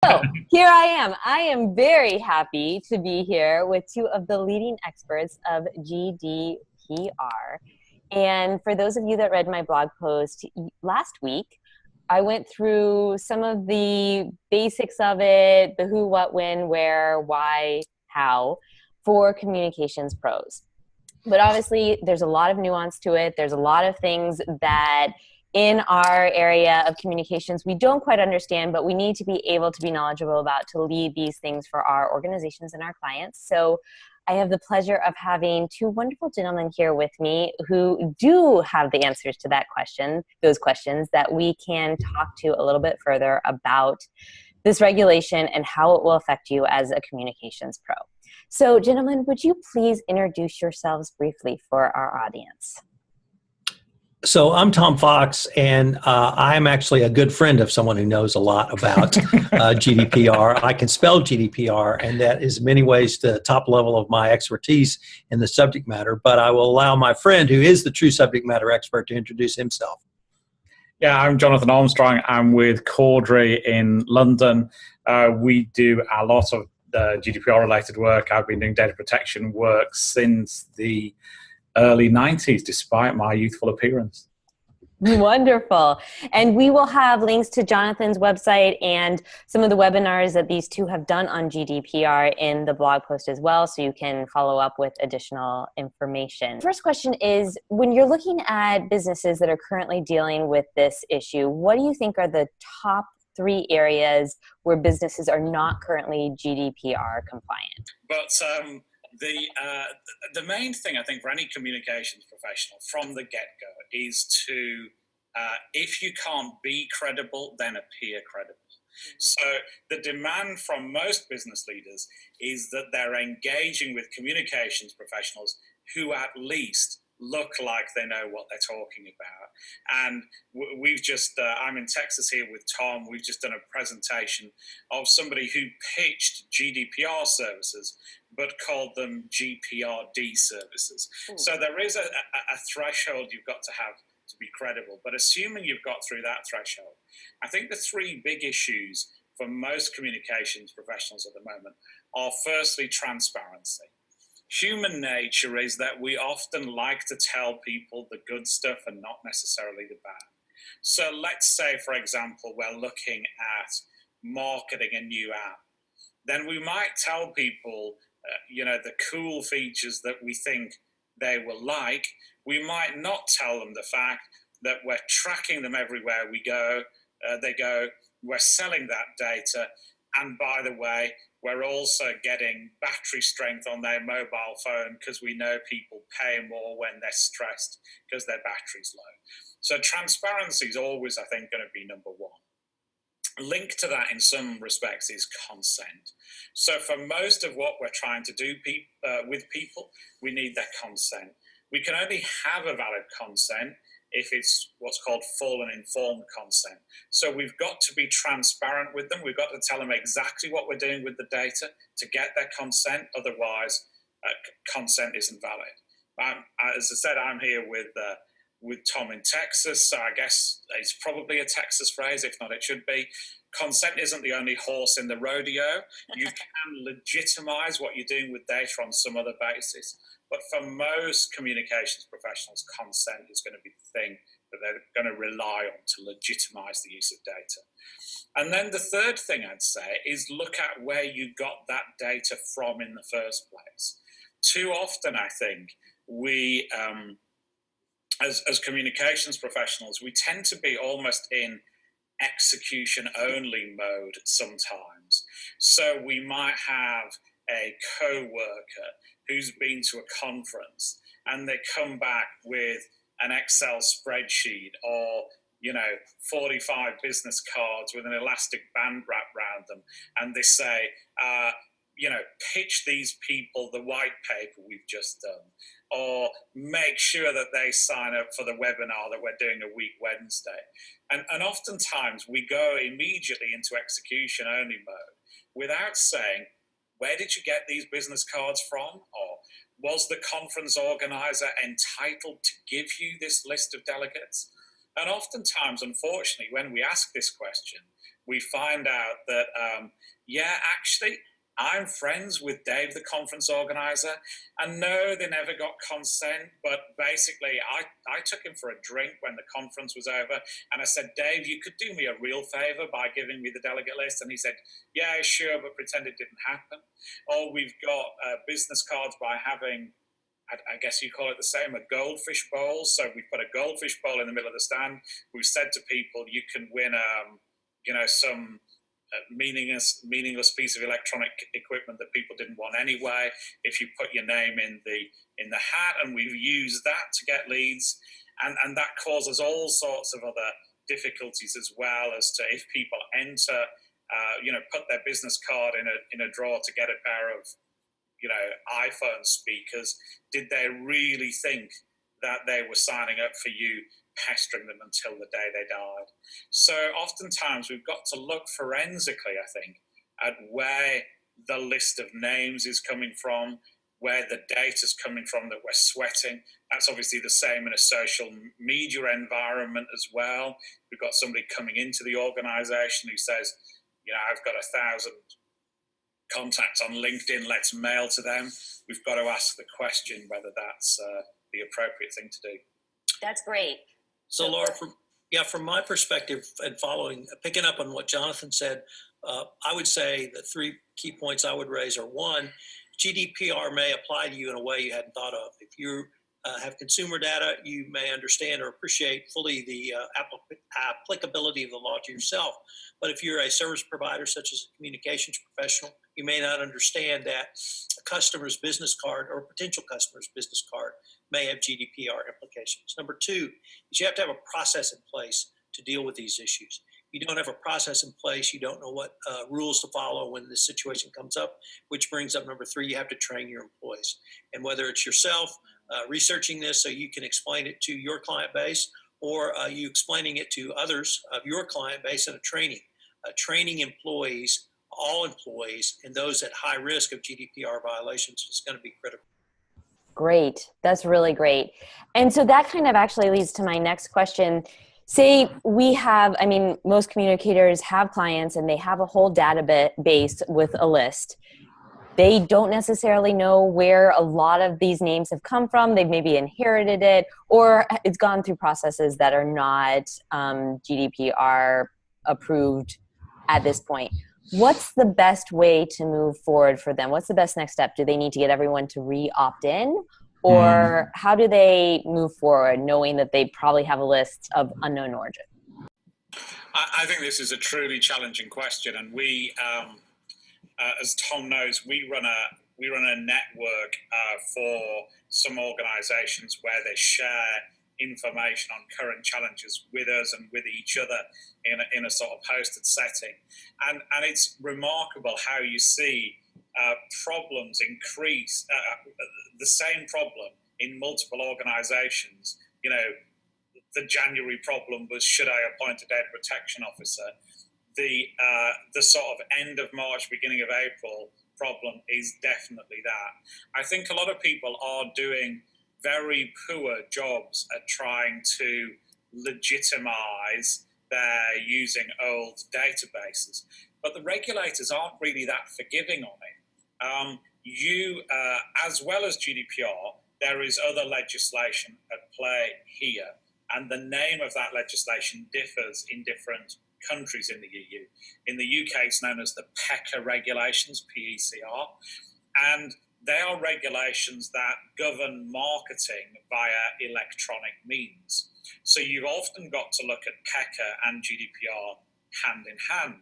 So here I am. I am very happy to be here with two of the leading experts of GDPR. And for those of you that read my blog post last week, I went through some of the basics of it, the who, what, when, where, why, how, for communications pros. But obviously, there's a lot of nuance to it. There's a lot of things that in our area of communications we don't quite understand, but we need to be able to be knowledgeable about to lead these things for our organizations and our clients. So I have the pleasure of having two wonderful gentlemen here with me who do have the answers to those questions that we can talk to a little bit further about this regulation and how it will affect you as a communications pro. So, gentlemen, would you please introduce yourselves briefly for our audience? So I'm Tom Fox, and I'm actually a good friend of someone who knows a lot about GDPR. I can spell GDPR, and that is in many ways the top level of my expertise in the subject matter. But I will allow my friend, who is the true subject matter expert, to introduce himself. Yeah, I'm Jonathan Armstrong. I'm with Caudry in London. We do a lot of GDPR-related work. I've been doing data protection work since the early 90s, despite my youthful appearance. Wonderful. And we will have links to Jonathan's website and some of the webinars that these two have done on GDPR in the blog post as well, so you can follow up with additional information. First question is, when you're looking at businesses that are currently dealing with this issue, what do you think are the top 3 areas where businesses are not currently GDPR compliant? But the main thing, I think, for any communications professional from the get-go is to, if you can't be credible, then appear credible. Mm-hmm. So the demand from most business leaders is that they're engaging with communications professionals who at least look like they know what they're talking about. And we've just, I'm in Texas here with Tom, we've just done a presentation of somebody who pitched GDPR services, but called them GPRD services. Ooh. So there is a threshold you've got to have to be credible. But assuming you've got through that threshold, I think the 3 big issues for most communications professionals at the moment are firstly transparency. Human nature is that we often like to tell people the good stuff and not necessarily the bad. So let's say, for example, we're looking at marketing a new app. Then we might tell people, the cool features that we think they will like. We might not tell them the fact that we're tracking them everywhere we go. We're selling that data. And by the way, we're also getting battery strength on their mobile phone because we know people pay more when they're stressed because their battery's low. So transparency is always, I think, going to be number 1. Linked to that in some respects is consent. So for most of what we're trying to do with people, we need their consent. We can only have a valid consent if it's what's called full and informed consent. So we've got to be transparent with them. We've got to tell them exactly what we're doing with the data to get their consent. Otherwise, consent isn't valid. As I said, I'm here with Tom in Texas, so I guess it's probably a Texas phrase. If not, it should be. Consent isn't the only horse in the rodeo. You can legitimize what you're doing with data on some other basis. But for most communications professionals, consent is going to be the thing that they're going to rely on to legitimize the use of data. And then the third thing I'd say is look at where you got that data from in the first place. Too often, I think, we, as communications professionals, we tend to be almost in execution-only mode sometimes. So we might have a co-worker who's been to a conference and they come back with an Excel spreadsheet or 45 business cards with an elastic band wrapped around them, and they say, pitch these people the white paper we've just done, or make sure that they sign up for the webinar that we're doing a week Wednesday. And oftentimes we go immediately into execution only mode without saying, where did you get these business cards from? Or was the conference organizer entitled to give you this list of delegates? And oftentimes, unfortunately, when we ask this question, we find out that, yeah, actually, I'm friends with Dave, the conference organizer, and no, they never got consent, but basically I took him for a drink when the conference was over, and I said, Dave, you could do me a real favor by giving me the delegate list, and he said, yeah, sure, but pretend it didn't happen. Or we've got business cards by having, I guess you call it the same, a goldfish bowl. So we put a goldfish bowl in the middle of the stand. We've said to people, you can win, some meaningless piece of electronic equipment that people didn't want anyway, if you put your name in the hat, and we've used that to get leads, and that causes all sorts of other difficulties as well, as to if people enter, put their business card in a drawer to get a pair of iPhone speakers, did they really think that they were signing up for you, pestering them until the day they died? So oftentimes we've got to look forensically, I think, at where the list of names is coming from, where the data's coming from that we're sweating. That's obviously the same in a social media environment as well. We've got somebody coming into the organization who says, I've got 1,000 contacts on LinkedIn, let's mail to them. We've got to ask the question whether that's the appropriate thing to do. That's great. So Laura, from my perspective, and picking up on what Jonathan said, I would say the 3 key points I would raise are: 1, GDPR may apply to you in a way you hadn't thought of. If you have consumer data, you may understand or appreciate fully the applicability of the law to yourself. But if you're a service provider, such as a communications professional, you may not understand that a customer's business card or a potential customer's business card may have GDPR implications. Number 2 is you have to have a process in place to deal with these issues. You don't have a process in place, you don't know what rules to follow when this situation comes up, which brings up number 3, you have to train your employees. And whether it's yourself researching this so you can explain it to your client base, or you explaining it to others of your client base in a training. Training employees, all employees, and those at high risk of GDPR violations is going to be critical. Great. That's really great. And so that kind of actually leads to my next question. Say we have, most communicators have clients and they have a whole database with a list. They don't necessarily know where a lot of these names have come from. They've maybe inherited it, or it's gone through processes that are not GDPR approved at this point. What's the best way to move forward for them? What's the best next step? Do they need to get everyone to re-opt in? Or how do they move forward knowing that they probably have a list of unknown origin? I think this is a truly challenging question. And we, as Tom knows, we run a network for some organizations where they share information on current challenges with us and with each other in a sort of hosted setting. And it's remarkable how you see problems increase, the same problem in multiple organizations. The January problem was, should I appoint a data protection officer? The sort of end of March, beginning of April problem is definitely that. I think a lot of people are doing very poor jobs at trying to legitimize their using old databases, but the regulators aren't really that forgiving on it. As well as GDPR, there is other legislation at play here, and the name of that legislation differs in different countries in the EU. In the UK, it's known as the PECR regulations, PECR, and they are regulations that govern marketing via electronic means. So you've often got to look at PECR and GDPR hand in hand.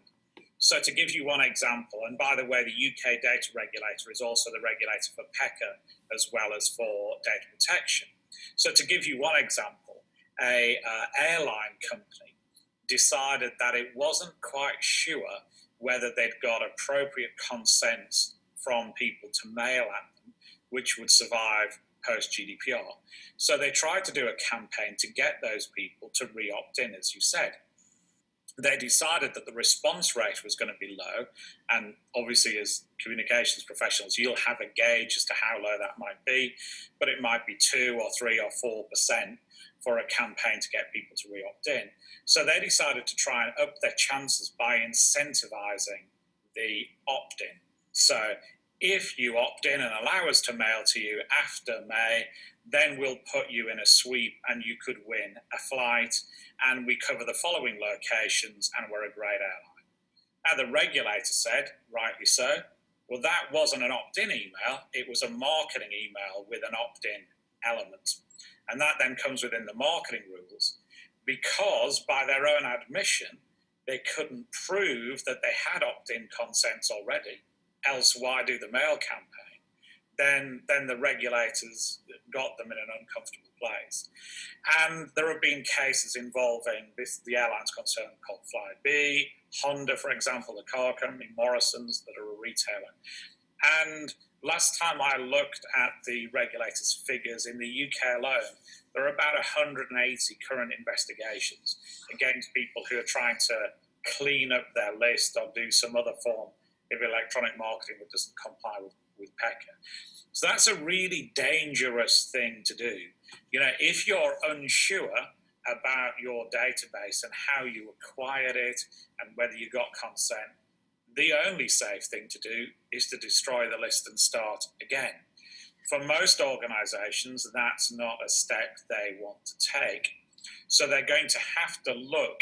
So to give you one example, and by the way, the UK data regulator is also the regulator for PECR as well as for data protection. So to give you one example, a airline company decided that it wasn't quite sure whether they'd got appropriate consents from people to mail at them, which would survive post-GDPR. So they tried to do a campaign to get those people to re-opt in, as you said. They decided that the response rate was going to be low, and obviously as communications professionals, you'll have a gauge as to how low that might be, but it might be 2 or 3 or 4%. for a campaign to get people to re-opt in. So they decided to try and up their chances by incentivizing the opt-in. So if you opt in and allow us to mail to you after May, then we'll put you in a sweep and you could win a flight, and we cover the following locations and we're a great airline. Now the regulator said, rightly so, well, that wasn't an opt-in email, it was a marketing email with an opt-in element. And that then comes within the marketing rules, because by their own admission, they couldn't prove that they had opt-in consents already, else why do the mail campaign? Then the regulators got them in an uncomfortable place. And there have been cases involving the airlines concerned called Flybe, Honda, for example, the car company, Morrison's, that are a retailer. And last time I looked at the regulators' figures in the UK alone, there are about 180 current investigations against people who are trying to clean up their list or do some other form of electronic marketing that doesn't comply with PECA. So that's a really dangerous thing to do. You know, if you're unsure about your database and how you acquired it and whether you got consent, the only safe thing to do is to destroy the list and start again. For most organizations, that's not a step they want to take. So they're going to have to look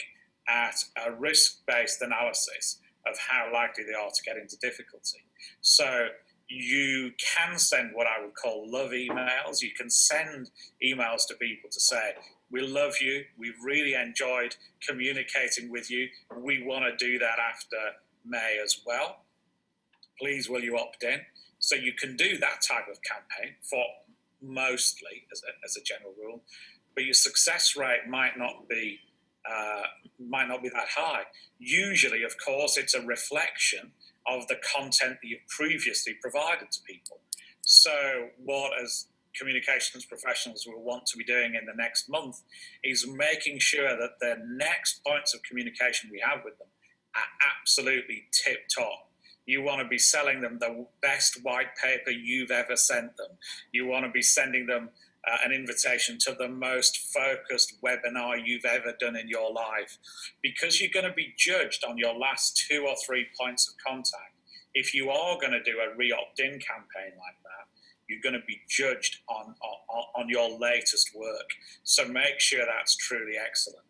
at a risk-based analysis of how likely they are to get into difficulty. So you can send what I would call love emails. You can send emails to people to say, we love you, we've really enjoyed communicating with you, we want to do that after May as well. Please will you opt in? So you can do that type of campaign for mostly as a general rule, but your success rate might not be that high. Usually, of course, it's a reflection of the content that you've previously provided to people. So what, as communications professionals, will want to be doing in the next month is making sure that the next points of communication we have with them are absolutely tip top. You want to be selling them the best white paper you've ever sent them. You want to be sending them an invitation to the most focused webinar you've ever done in your life, because you're going to be judged on your last 2 or 3 points of contact. If you are going to do a re-opt-in campaign like that, you're going to be judged on your latest work. So make sure that's truly excellent.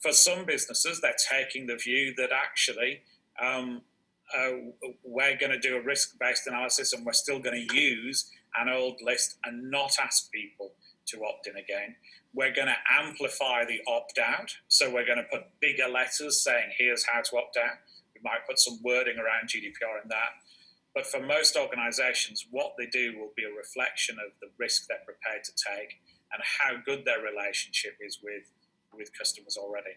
For some businesses, they're taking the view that actually we're going to do a risk-based analysis and we're still going to use an old list and not ask people to opt in again. We're going to amplify the opt-out. So we're going to put bigger letters saying, here's how to opt out. We might put some wording around GDPR in that. But for most organizations, what they do will be a reflection of the risk they're prepared to take and how good their relationship is with customers already.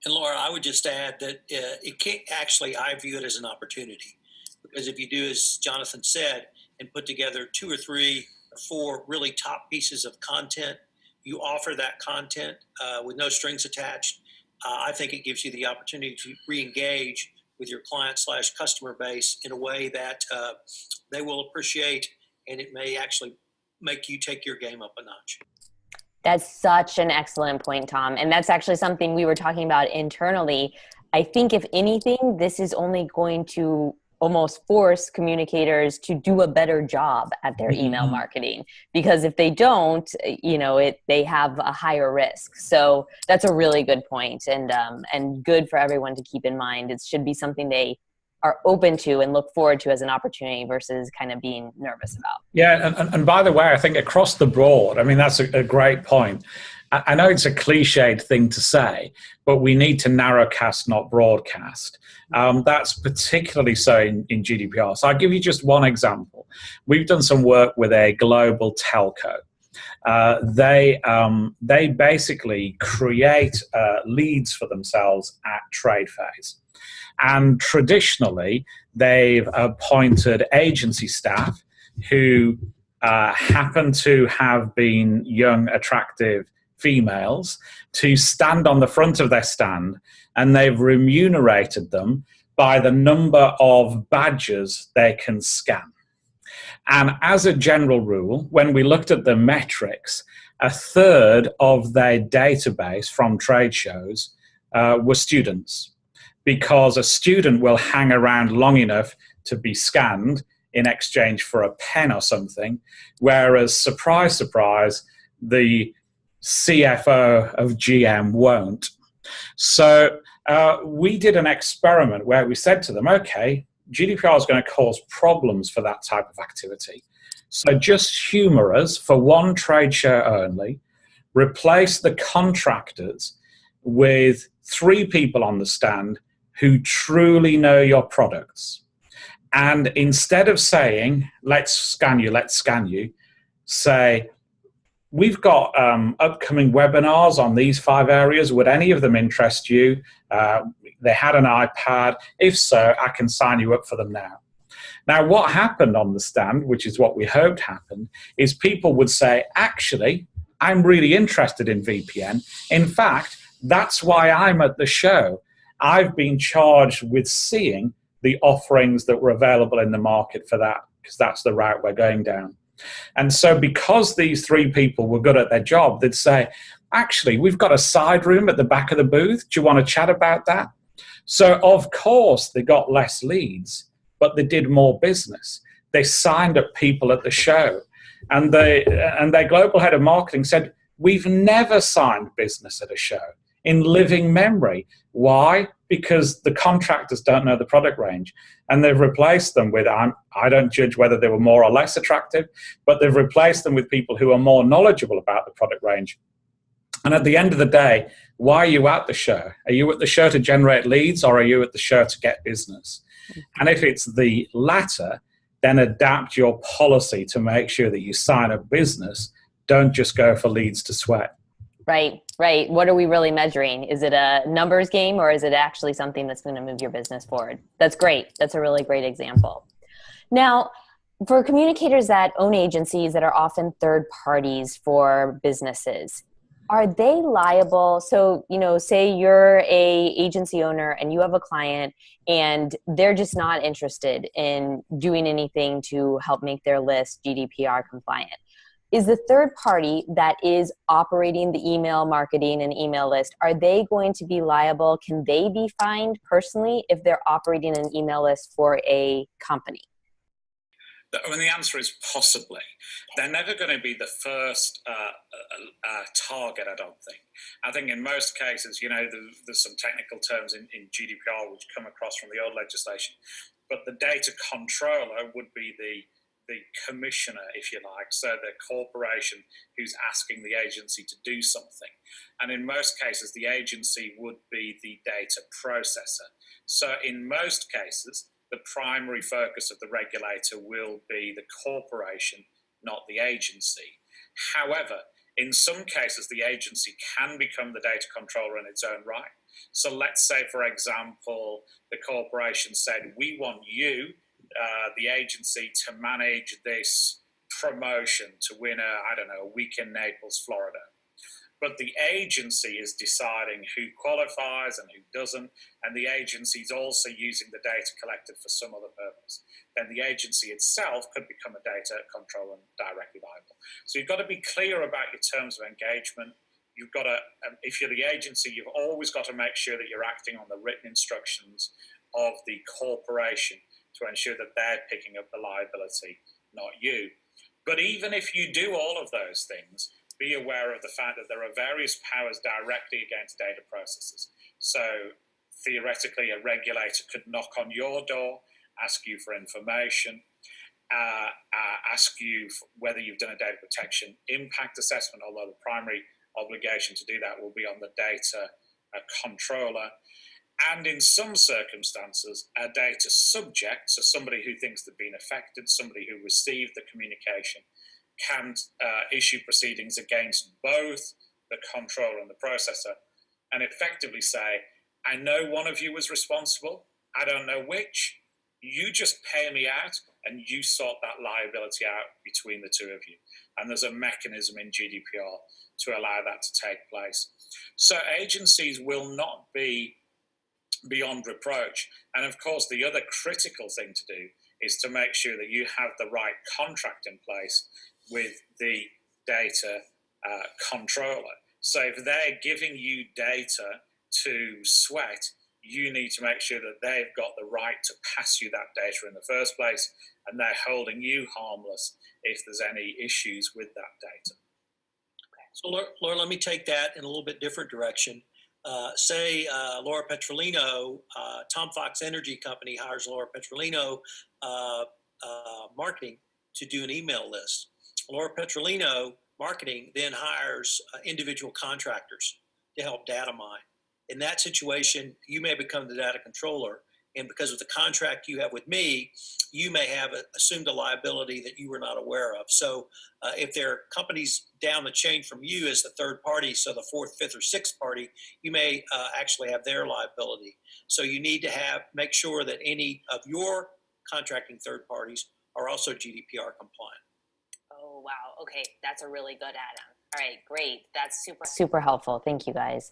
And Laura, I would just add that it can't actually, I view it as an opportunity, because if you do, as Jonathan said, and put together 2 or 3 or 4 really top pieces of content, you offer that content with no strings attached. I think it gives you the opportunity to re-engage with your client/customer base in a way that they will appreciate, and it may actually make you take your game up a notch. That's such an excellent point, Tom. And that's actually something we were talking about internally. I think if anything, this is only going to almost force communicators to do a better job at their email marketing, because if they don't, they have a higher risk. So that's a really good point, and good for everyone to keep in mind. It should be something they are open to and look forward to as an opportunity versus kind of being nervous about. Yeah, and by the way, I think across the board, I mean, that's a great point. I know it's a cliched thing to say, but we need to narrowcast, not broadcast. That's particularly so in GDPR. So I'll give you just one example. We've done some work with a global telco. They basically create leads for themselves at trade fairs. And traditionally, they've appointed agency staff who happen to have been young, attractive females to stand on the front of their stand, and they've remunerated them by the number of badges they can scan. And as a general rule, when we looked at the metrics, a third of their database from trade shows were students, because a student will hang around long enough to be scanned in exchange for a pen or something, whereas, surprise, surprise, the CFO of GM won't. So we did an experiment where we said to them, okay, GDPR is going to cause problems for that type of activity. So just humor us for one trade show only, replace the contractors with 3 people on the stand who truly know your products. And instead of saying, let's scan you, say, we've got upcoming webinars on these 5 areas. Would any of them interest you? They had an iPad. If so, I can sign you up for them now. Now, what happened on the stand, which is what we hoped happened, is people would say, actually, I'm really interested in VPN. In fact, that's why I'm at the show. I've been charged with seeing the offerings that were available in the market for that, because that's the route we're going down. And so because these 3 people were good at their job, they'd say, actually, we've got a side room at the back of the booth. Do you want to chat about that? So, of course, they got less leads, but they did more business. They signed up people at the show. And their global head of marketing said, we've never signed business at a show in living memory. Why? Because the contractors don't know the product range. And they've replaced them with, I don't judge whether they were more or less attractive, but they've replaced them with people who are more knowledgeable about the product range. And at the end of the day, why are you at the show? Are you at the show to generate leads, or are you at the show to get business? And if it's the latter, then adapt your policy to make sure that you sign up business. Don't just go for leads to sweat. Right, right. What are we really measuring? Is it a numbers game, or is it actually something that's going to move your business forward? That's great. That's a really great example. Now, for communicators that own agencies that are often third parties for businesses, are they liable? So, say you're a agency owner and you have a client and they're just not interested in doing anything to help make their list GDPR compliant. Is the third party that is operating the email marketing and email list, are they going to be liable? Can they be fined personally if they're operating an email list for a company? I mean, the answer is possibly. They're never going to be the first target, I don't think. I think in most cases, there's some technical terms in GDPR which come across from the old legislation, but the data controller would be the commissioner, if you like, so the corporation who's asking the agency to do something. And in most cases, the agency would be the data processor. So in most cases, the primary focus of the regulator will be the corporation, not the agency. However, in some cases, the agency can become the data controller in its own right. So let's say, for example, the corporation said, we want you, the agency, to manage this promotion to win a week in Naples, Florida. But the agency is deciding who qualifies and who doesn't, and the agency is also using the data collected for some other purpose. Then the agency itself could become a data controller and directly liable. So you've got to be clear about your terms of engagement. You've got to, if you're the agency, you've always got to make sure that you're acting on the written instructions of the corporation to ensure that they're picking up the liability, not you. But even if you do all of those things, be aware of the fact that there are various powers directly against data processors. So theoretically, a regulator could knock on your door, ask you for information, ask you whether you've done a data protection impact assessment, although the primary obligation to do that will be on the data controller. And in some circumstances, a data subject, so somebody who thinks they've been affected, somebody who received the communication, can issue proceedings against both the controller and the processor and effectively say, I know one of you was responsible, I don't know which, you just pay me out and you sort that liability out between the two of you. And there's a mechanism in GDPR to allow that to take place. So agencies will not be beyond reproach. And of course, the other critical thing to do is to make sure that you have the right contract in place with the data controller. So if they're giving you data to sweat, you need to make sure that they've got the right to pass you that data in the first place, and they're holding you harmless if there's any issues with that data. So Laura, let me take that in a little bit different direction. Say Laura Petrolino, Tom Fox Energy Company hires Laura Petrolino marketing to do an email list. Laura Petrolino marketing then hires individual contractors to help data mine. In that situation, you may become the data controller, and because of the contract you have with me, you may have assumed a liability that you were not aware of. So if there are companies down the chain from you as the third party, so the fourth, fifth, or sixth party, you may actually have their liability. So you need to make sure that any of your contracting third parties are also GDPR compliant. Oh, wow. Okay, that's a really good add-on. All right, great. That's super helpful. Thank you, guys.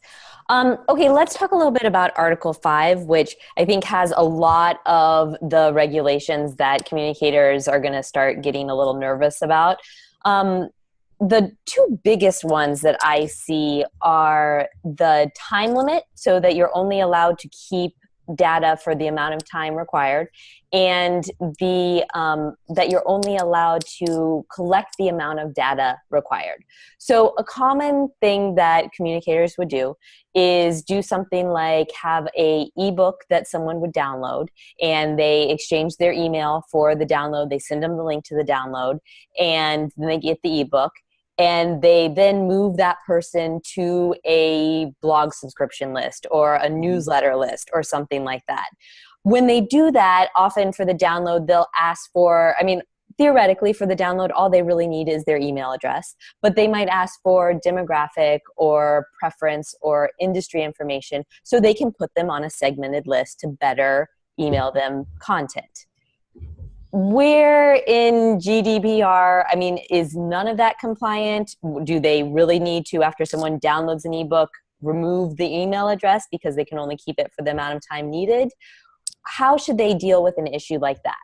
Okay, let's talk a little bit about Article 5, which I think has a lot of the regulations that communicators are going to start getting a little nervous about. The two biggest ones that I see are the time limit, so that you're only allowed to keep data for the amount of time required, and that you're only allowed to collect the amount of data required. So a common thing that communicators would do is do something like have a ebook that someone would download, and they exchange their email for the download. They send them the link to the download, and then they get the ebook. And they then move that person to a blog subscription list or a newsletter list or something like that. When they do that, often for the download, they'll ask for, theoretically for the download, all they really need is their email address, but they might ask for demographic or preference or industry information so they can put them on a segmented list to better email them content. Where in GDPR, is none of that compliant? Do they really need to, after someone downloads an ebook, remove the email address because they can only keep it for the amount of time needed? How should they deal with an issue like that?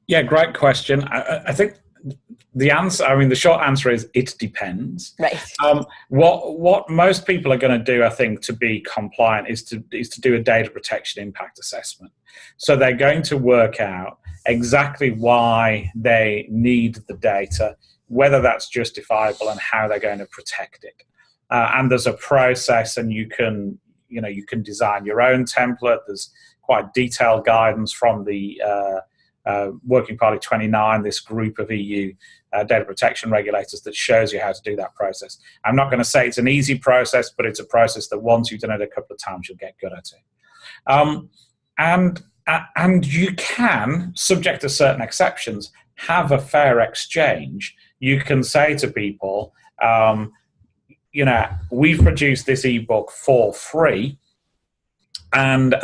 Yeah, great question. I think the answer, the short answer is it depends. Right. What most people are going to do, I think, to be compliant is to do a data protection impact assessment. So they're going to work out exactly why they need the data, whether that's justifiable, and how they're going to protect it. And there's a process, and you can design your own template. There's quite detailed guidance from the Working Party 29, this group of EU data protection regulators, that shows you how to do that process. I'm not going to say it's an easy process, but it's a process that once you've done it a couple of times, you'll get good at it. And you can, subject to certain exceptions, have a fair exchange. You can say to people, we've produced this ebook for free, and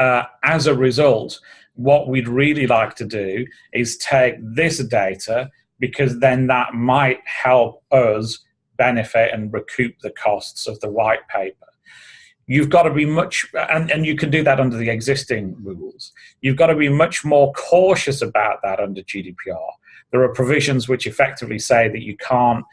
as a result, what we'd really like to do is take this data, because then that might help us benefit and recoup the costs of the white paper. You've got to be and you can do that under the existing rules. You've got to be much more cautious about that under GDPR. There are provisions which effectively say that you can't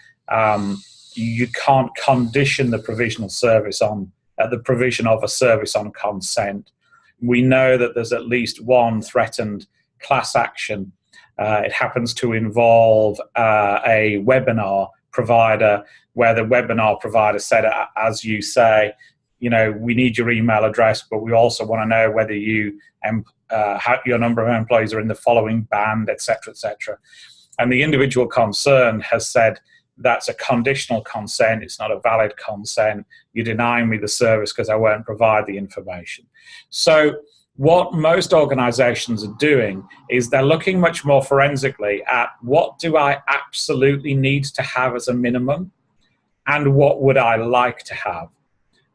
condition the provisional service on the provision of a service on consent. We know that there's at least one threatened class action. It happens to involve a webinar provider, where the webinar provider said, as you say, we need your email address, but we also want to know whether your number of employees are in the following band, et cetera, et cetera. And the individual concerned has said, that's a conditional consent. It's not a valid consent. You're denying me the service because I won't provide the information. So what most organizations are doing is they're looking much more forensically at what do I absolutely need to have as a minimum, and what would I like to have.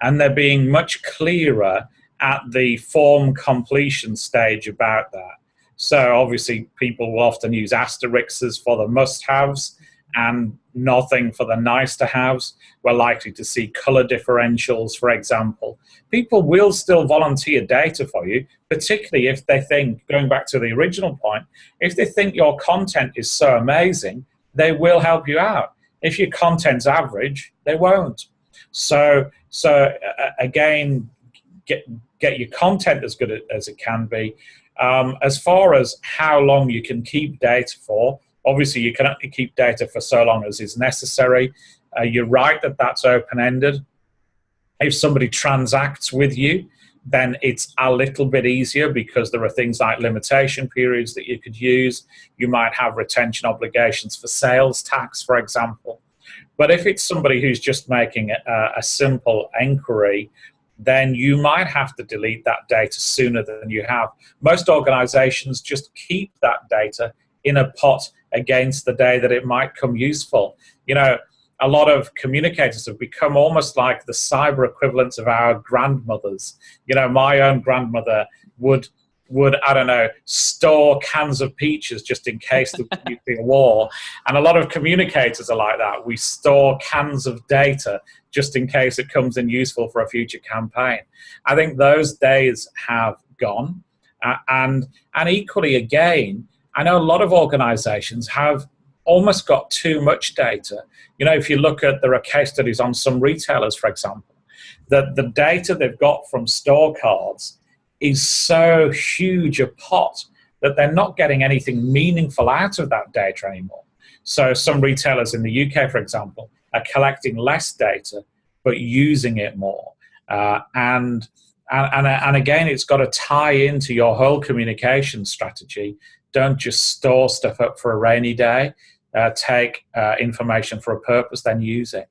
And they're being much clearer at the form completion stage about that. So obviously people will often use asterisks for the must-haves and nothing for the nice-to-haves. We're likely to see color differentials, for example. People will still volunteer data for you, particularly if they think, going back to the original point, if they think your content is so amazing, they will help you out. If your content's average, they won't. So again, get your content as good as it can be. As far as how long you can keep data for, obviously you can only keep data for so long as is necessary. You're right that that's open-ended. If somebody transacts with you, then it's a little bit easier because there are things like limitation periods that you could use. You might have retention obligations for sales tax, for example. But if it's somebody who's just making a simple inquiry, then you might have to delete that data sooner than you have. Most organizations just keep that data in a pot against the day that it might come useful. You know, a lot of communicators have become almost like the cyber equivalents of our grandmothers. You know, my own grandmother would I don't know, store cans of peaches just in case there was nuclear war. And a lot of communicators are like that. We store cans of data just in case it comes in useful for a future campaign. I think those days have gone. And equally, again, I know a lot of organizations have almost got too much data. You know, if you look at, there are case studies on some retailers, for example, that the data they've got from store cards is so huge a pot that they're not getting anything meaningful out of that data anymore. So some retailers in the UK, for example, are collecting less data, but using it more. And again, it's got to tie into your whole communication strategy. Don't just store stuff up for a rainy day. Take information for a purpose, then use it.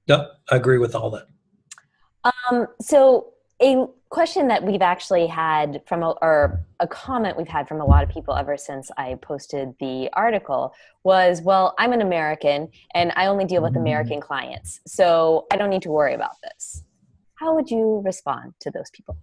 Yep, I agree with all that. So a question that we've actually had from, or a comment we've had from a lot of people ever since I posted the article was, well, I'm an American and I only deal with American clients, so I don't need to worry about this. How would you respond to those people?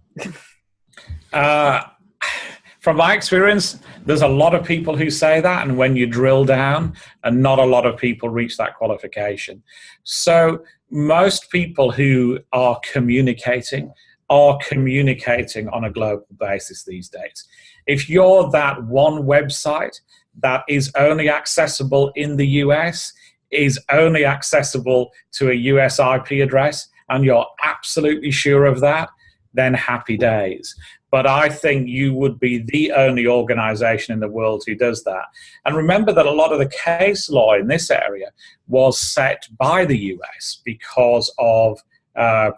From my experience, there's a lot of people who say that, and when you drill down, and not a lot of people reach that qualification. So most people who are communicating on a global basis these days. If you're that one website that is only accessible in the US, is only accessible to a US IP address, and you're absolutely sure of that, then happy days. But I think you would be the only organization in the world who does that. And remember that a lot of the case law in this area was set by the US because of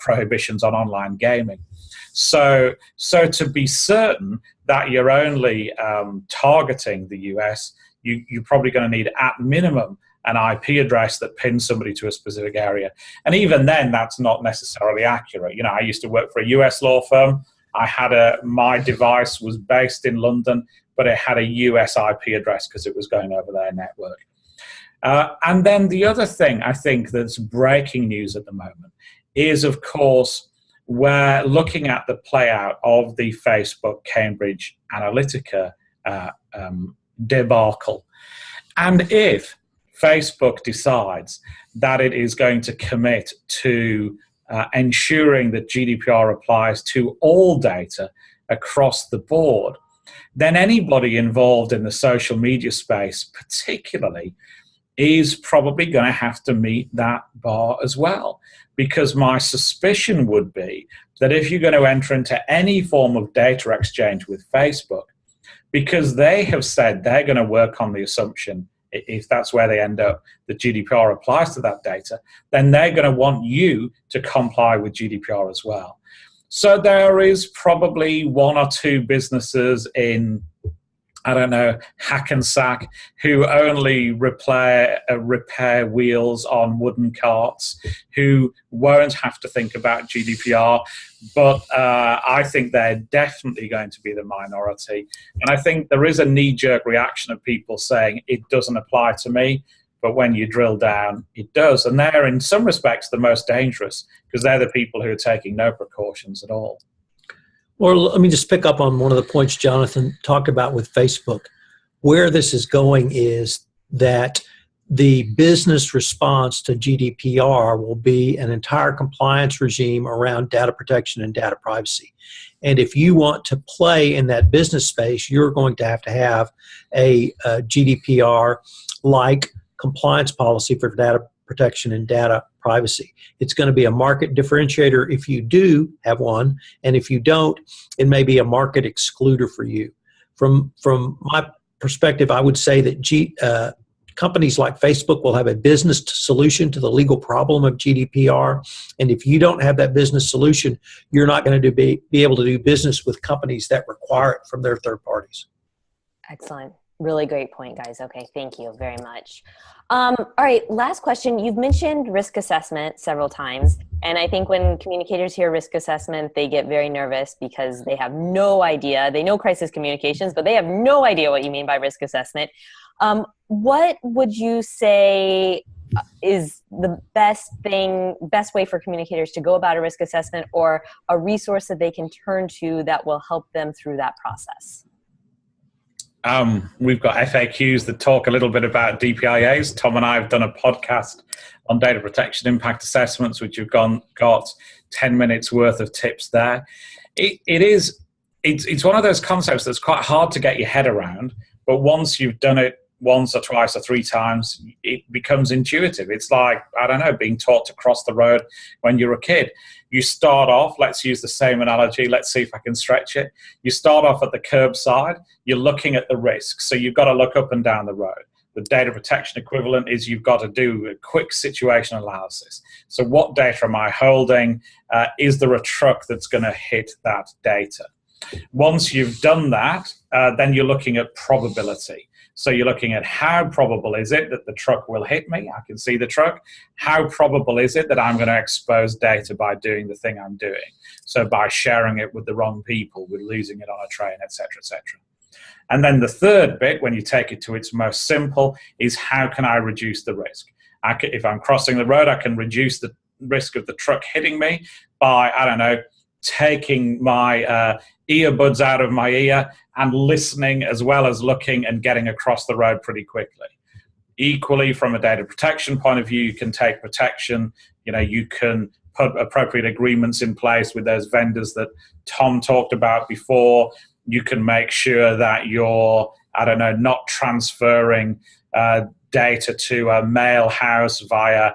prohibitions on online gaming. So to be certain that you're only targeting the US, you're probably going to need at minimum an IP address that pins somebody to a specific area. And even then, that's not necessarily accurate. You know, I used to work for a US law firm. I had my device was based in London, but it had a US IP address because it was going over their network. And then the other thing I think that's breaking news at the moment is, of course, we're looking at the play out of the Facebook Cambridge Analytica debacle. And if Facebook decides that it is going to commit to ensuring that GDPR applies to all data across the board, then anybody involved in the social media space particularly is probably going to have to meet that bar as well. Because my suspicion would be that if you're going to enter into any form of data exchange with Facebook, because they have said they're going to work on the assumption, if that's where they end up, that GDPR applies to that data, then they're going to want you to comply with GDPR as well. So there is probably one or two businesses in, I don't know, Hackensack, who only repair wheels on wooden carts, who won't have to think about GDPR. But I think they're definitely going to be the minority. And I think there is a knee-jerk reaction of people saying it doesn't apply to me. But when you drill down, it does. And they're, in some respects, the most dangerous because they're the people who are taking no precautions at all. Well, let me just pick up on one of the points Jonathan talked about with Facebook. Where this is going is that the business response to GDPR will be an entire compliance regime around data protection and data privacy. And if you want to play in that business space, you're going to have a GDPR-like compliance policy for data protection and data privacy. It's going to be a market differentiator if you do have one, and if you don't, it may be a market excluder for you. From my perspective, I would say that companies like Facebook will have a business solution to the legal problem of GDPR, and if you don't have that business solution, you're not going to be able to do business with companies that require it from their third parties. Excellent. Really great point, guys. Okay, thank you very much. All right, last question. You've mentioned risk assessment several times, and I think when communicators hear risk assessment, they get very nervous because they have no idea. They know crisis communications, but they have no idea what you mean by risk assessment. What would you say is the best way for communicators to go about a risk assessment, or a resource that they can turn to that will help them through that process? We've got FAQs that talk a little bit about DPIAs. Tom and I have done a podcast on data protection impact assessments, which have got 10 minutes worth of tips there. It's one of those concepts that's quite hard to get your head around, but once you've done it once or twice or three times, it becomes intuitive. It's like, I don't know, being taught to cross the road when you're a kid. You start off, let's use the same analogy, let's see if I can stretch it. You start off at the curbside, you're looking at the risks, so you've got to look up and down the road. The data protection equivalent is you've got to do a quick situation analysis. So what data am I holding? Is there a truck that's going to hit that data? Once you've done that, then you're looking at probability. So you're looking at how probable is it that the truck will hit me? I can see the truck. How probable is it that I'm going to expose data by doing the thing I'm doing? So by sharing it with the wrong people, with losing it on a train, et cetera, et cetera. And then the third bit, when you take it to its most simple, is how can I reduce the risk? If I'm crossing the road, I can reduce the risk of the truck hitting me by, I don't know, taking my earbuds out of my ear and listening as well as looking and getting across the road pretty quickly. Equally, from a data protection point of view, you can take protection. You can put appropriate agreements in place with those vendors that Tom talked about before. You can make sure that you're, I don't know, not transferring data to a mail house via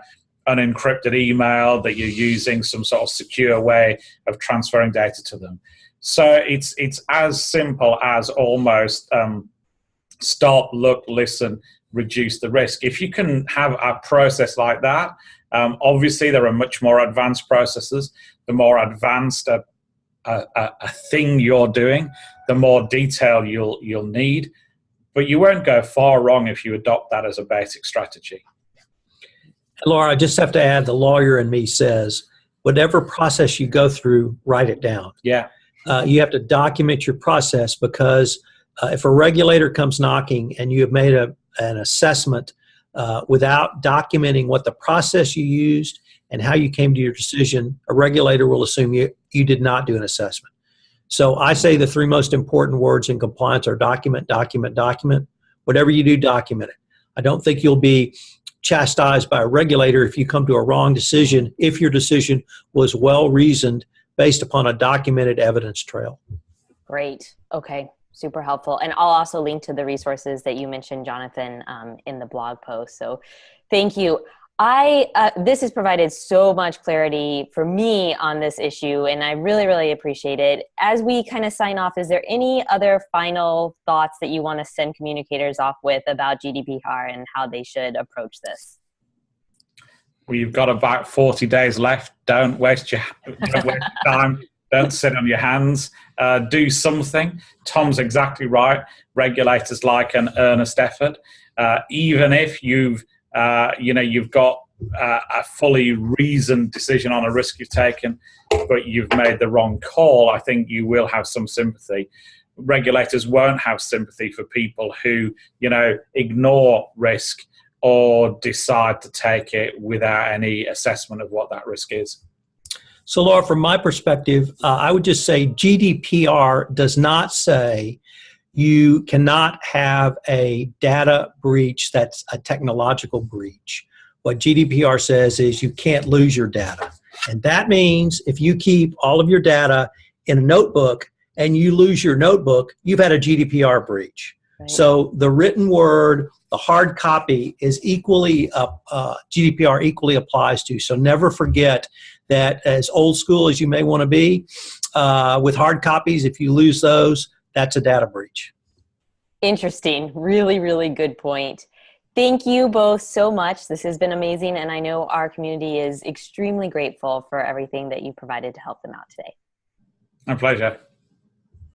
unencrypted email, that you're using some sort of secure way of transferring data to them. So it's as simple as almost stop, look, listen, reduce the risk. If you can have a process like that, obviously there are much more advanced processes. The more advanced a thing you're doing, the more detail you'll need. But you won't go far wrong if you adopt that as a basic strategy. Laura, I just have to add, the lawyer in me says, whatever process you go through, write it down. Yeah. You have to document your process, because if a regulator comes knocking and you have made an assessment without documenting what the process you used and how you came to your decision, a regulator will assume you did not do an assessment. So I say the three most important words in compliance are document, document, document. Whatever you do, document it. I don't think you'll be chastised by a regulator if you come to a wrong decision, if your decision was well reasoned based upon a documented evidence trail. Great. Okay. Super helpful. And I'll also link to the resources that you mentioned, Jonathan, in the blog post. So thank you. This has provided so much clarity for me on this issue, and I really, really appreciate it. As we kind of sign off, is there any other final thoughts that you want to send communicators off with about GDPR and how they should approach this? Well, you've got about 40 days left. Don't waste your time. Don't sit on your hands. Do something. Tom's exactly right. Regulators like an earnest effort. Even if you've got a fully reasoned decision on a risk you've taken, but you've made the wrong call, I think you will have some sympathy. Regulators won't have sympathy for people who, ignore risk or decide to take it without any assessment of what that risk is. So, Laura, from my perspective, I would just say GDPR does not say you cannot have a data breach that's a technological breach. What GDPR says is you can't lose your data. And that means if you keep all of your data in a notebook and you lose your notebook, you've had a GDPR breach. Right. So the written word, the hard copy is equally, GDPR equally applies to. So never forget that as old school as you may want to be, with hard copies, if you lose those, that's a data breach. Interesting. Really, really good point. Thank you both so much. This has been amazing, and I know our community is extremely grateful for everything that you provided to help them out today. My pleasure.